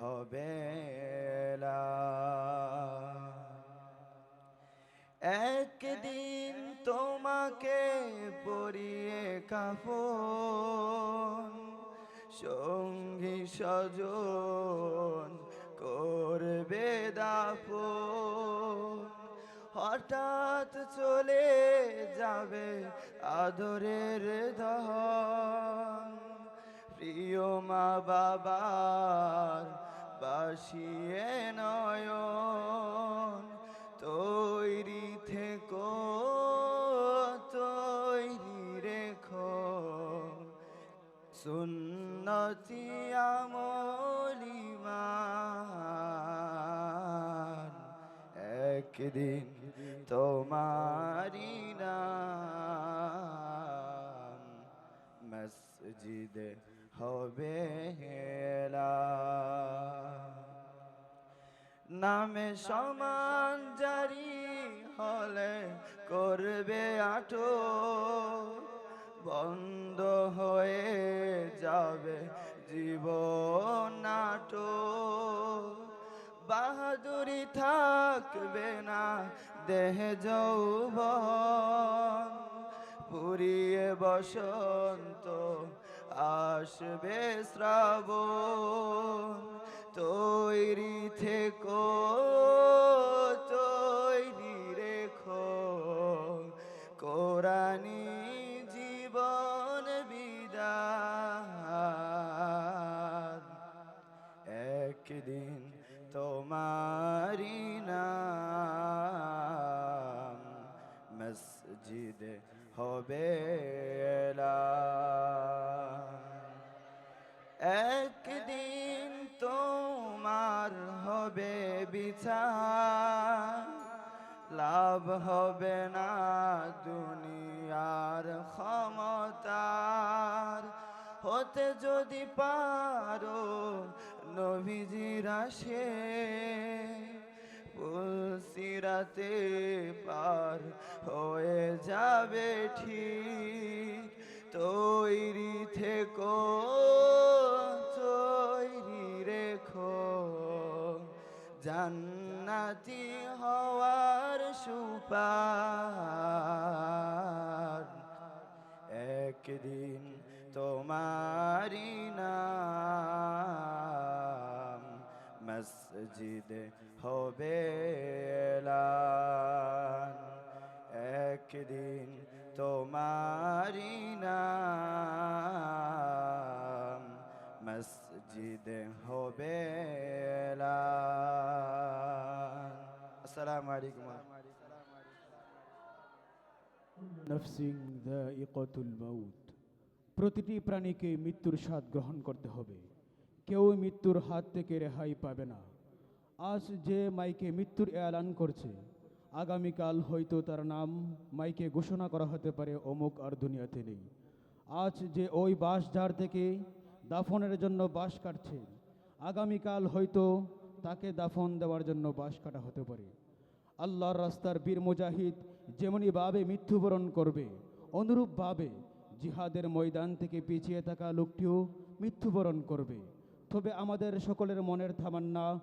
হবে এলা। একদিন তোমাকে পরিয়ে কাফন, সঙ্গী স্বজন করবে দাফন। হঠাৎ চলে যাবে আদরের ধন, প্রিয় মা বাবার বাসিয়ে নয়ন। তৈরি থেকো, তৈরি রেখো, সুন্নতি আমলিমান। একদিন তোমারি নাম মসজিদে হবে হেলা। নামে সমান জারি হলে করবে আটো, বন্ধ হয়ে যাবে জীবন নাটক। বাহাদুরি থাকবে না দেহ যৌবন, পুরিয়ে বসন্ত আসবে শ্রাবণ। তৈরি থেকো, তৈরি রেখো, কোরআনি জীবন বিধান। একদিন তোমারি নাম মসজিদে হবে এলান। একদিন তোমার হবে বিচার, লাভ হবে না দুনিয়ার ক্ষমতার। হতে যদি পারো নবীজির আসে, পুলসিরাতে পার হয়ে যাবে ঠিক। তৈরি থেকো, তৈরি রেখো, জান্নাতি হওয়ার সুপার। একদিন তোমারি নাম মসজিদে হবে এলান। একদিন তোমারি নাম মসজিদে হবে এলান। আসসালামু আলাইকুম। নফসিং যায়িকাতুল মাউত। প্রতিটি প্রাণীকে মৃত্যুর স্বাদ গ্রহণ করতে হবে, কেউ মৃত্যুর হাত থেকে রেহাই পাবে না। আজ যে মাইকে মৃত্যুর এলান করছে, আগামীকাল হয়তো তার নাম মাইকে ঘোষণা করা হতে পারে অমুক আর দুনিয়াতে নেই। আজ যে ওই বাঁশ ঝাড় থেকে দাফনের জন্য বাঁশ কাটছে, আগামীকাল হয়তো তাকে দাফন দেওয়ার জন্য বাঁশ কাটা হতে পারে। আল্লাহর রাস্তার বীর মুজাহিদ যেমনিভাবে মৃত্যুবরণ করবে, অনুরূপভাবে জিহাদের ময়দান থেকে পিছিয়ে থাকা লোকটিও মৃত্যুবরণ করবে। তবে আমাদের সকলের মনের তামান্না